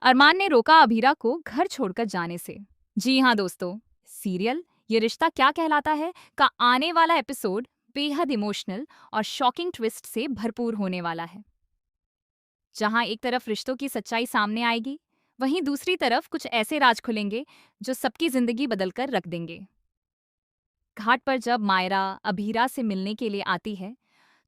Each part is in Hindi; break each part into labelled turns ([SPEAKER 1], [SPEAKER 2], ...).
[SPEAKER 1] अरमान ने रोका अभीरा को घर छोड़कर जाने से। जी हाँ दोस्तों, सीरियल ये रिश्ता क्या कहलाता है का आने वाला एपिसोड बेहद इमोशनल और शॉकिंग ट्विस्ट से भरपूर होने वाला है। जहाँ एक तरफ रिश्तों की सच्चाई सामने आएगी, वहीं दूसरी तरफ कुछ ऐसे राज खुलेंगे जो सबकी जिंदगी बदलकर रख देंगे। घाट पर जब मायरा अभीरा से मिलने के लिए आती है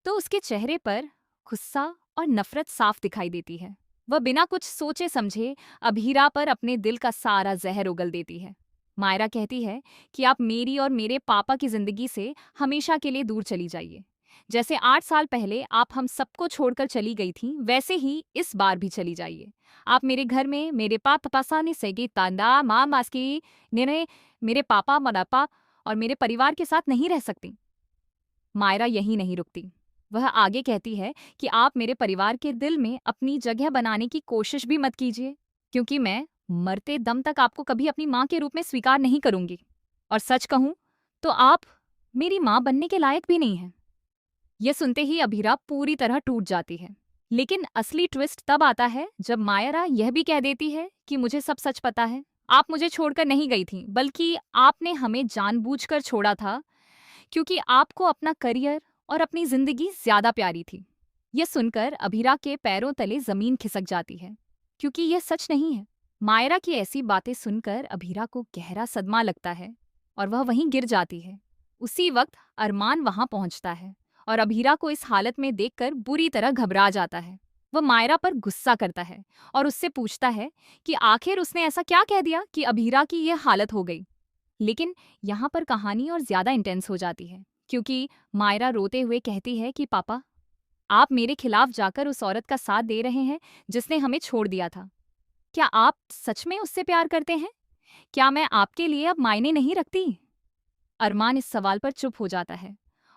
[SPEAKER 1] तो उसके चेहरे पर गुस्सा और नफरत साफ दिखाई देती है। वह बिना कुछ सोचे समझे अभीरा पर अपने दिल का सारा जहर उगल देती है। मायरा कहती है कि आप मेरी और मेरे पापा की जिंदगी से हमेशा के लिए दूर चली जाइए। जैसे 8 साल पहले आप हम सबको छोड़कर चली गई थी, वैसे ही इस बार भी चली जाइए। आप मेरे घर में मेरे पापासानी सेगी तांदा माँ मास्की निर्णय मेरे पापा मनापा और मेरे परिवार के साथ नहीं रह सकती। मायरा यही नहीं रुकती। वह आगे कहती है कि आप मेरे परिवार के दिल में अपनी जगह बनाने की कोशिश भी मत कीजिए, क्योंकि मैं मरते दम तक आपको कभी अपनी माँ के रूप में स्वीकार नहीं करूंगी। और सच कहूं तो आप मेरी माँ बनने के लायक भी नहीं हैं। यह सुनते ही अभीरा पूरी तरह टूट जाती है। लेकिन असली ट्विस्ट तब आता है जब मायरा यह भी कह देती है कि मुझे सब सच पता है। आप मुझे छोड़कर नहीं गई थी, बल्कि आपने हमें जानबूझकर छोड़ा था, क्योंकि आपको अपना करियर और अपनी जिंदगी ज्यादा प्यारी थी। यह सुनकर अभीरा के पैरों तले जमीन खिसक जाती है, क्योंकि यह सच नहीं है। मायरा की ऐसी बातें सुनकर अभीरा को गहरा सदमा लगता है और वह वहीं गिर जाती है। उसी वक्त अरमान वहां पहुंचता है और अभीरा को इस हालत में देखकर बुरी तरह घबरा जाता है। वह मायरा पर गुस्सा करता है और उससे पूछता है कि आखिर उसने ऐसा क्या कह दिया कि अभीरा की यह हालत हो गई। लेकिन यहाँ पर कहानी और ज्यादा इंटेंस हो जाती है, क्योंकि मायरा रोते हुए कहती है कि पापा, आप मेरे खिलाफ जाकर उस औरत का साथ दे रहे हैं जिसने हमें छोड़ दिया था। क्या आप सच में उससे प्यार करते हैं? क्या मैं आपके लिए अब मायने नहीं रखती? अरमान इस सवाल पर चुप हो जाता है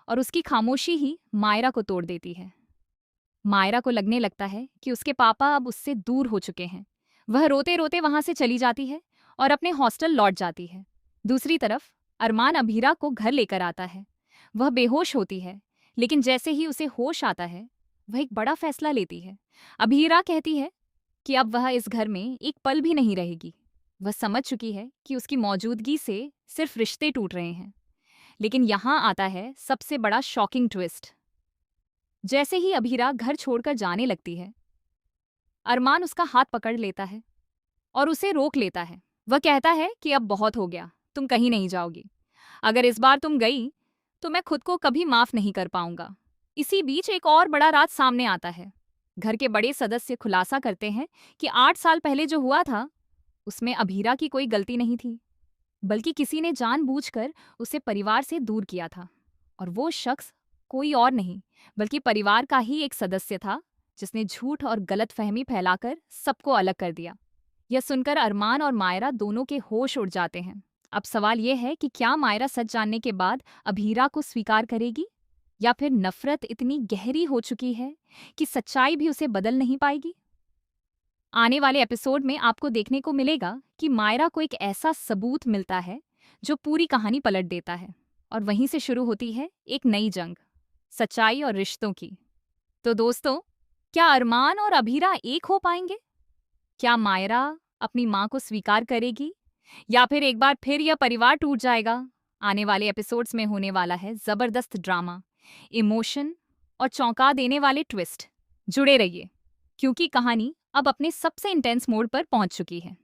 [SPEAKER 1] और उसकी खामोशी ही मायरा को तोड़ देती है। मायरा को लगने लगता है कि उसके पापा अब उससे दूर हो चुके हैं। वह रोते रोते वहां से चली जाती है और अपने हॉस्टल लौट जाती है। दूसरी तरफ अरमान अभीरा को घर लेकर आता है। वह बेहोश होती है, लेकिन जैसे ही उसे होश आता है, वह एक बड़ा फैसला लेती है। अभीरा कहती है कि अब वह इस घर में एक पल भी नहीं रहेगी। वह समझ चुकी है कि उसकी मौजूदगी से सिर्फ रिश्ते टूट रहे हैं। लेकिन यहाँ आता है सबसे बड़ा शॉकिंग ट्विस्ट। जैसे ही अभीरा घर छोड़कर जाने लगती है, अरमान उसका हाथ पकड़ लेता है और उसे रोक लेता है। वह कहता है कि अब बहुत हो गया, तुम कहीं नहीं जाओगी। अगर इस बार तुम गई तो मैं खुद को कभी माफ नहीं कर पाऊंगा। इसी बीच एक और बड़ा राज सामने आता है। घर के बड़े सदस्य खुलासा करते हैं कि 8 साल पहले जो हुआ था उसमें अभीरा की कोई गलती नहीं थी, बल्कि किसी ने जानबूझकर उसे परिवार से दूर किया था। और वो शख्स कोई और नहीं, बल्कि परिवार का ही एक सदस्य था, जिसने झूठ और गलतफहमी फैलाकर सबको अलग कर दिया। यह सुनकर अरमान और मायरा दोनों के होश उड़ जाते हैं। अब सवाल यह है कि क्या मायरा सच जानने के बाद अभीरा को स्वीकार करेगी, या फिर नफरत इतनी गहरी हो चुकी है कि सच्चाई भी उसे बदल नहीं पाएगी। आने वाले एपिसोड में आपको देखने को मिलेगा कि मायरा को एक ऐसा सबूत मिलता है जो पूरी कहानी पलट देता है, और वहीं से शुरू होती है एक नई जंग, सच्चाई और रिश्तों की। तो दोस्तों, क्या अरमान और अभीरा एक हो पाएंगे? क्या मायरा अपनी मां को स्वीकार करेगी, या फिर एक बार फिर यह परिवार टूट जाएगा? आने वाले एपिसोड्स में होने वाला है जबरदस्त ड्रामा, इमोशन और चौंका देने वाले ट्विस्ट। जुड़े रहिए, क्योंकि कहानी अब अपने सबसे इंटेंस मोड पर पहुंच चुकी है।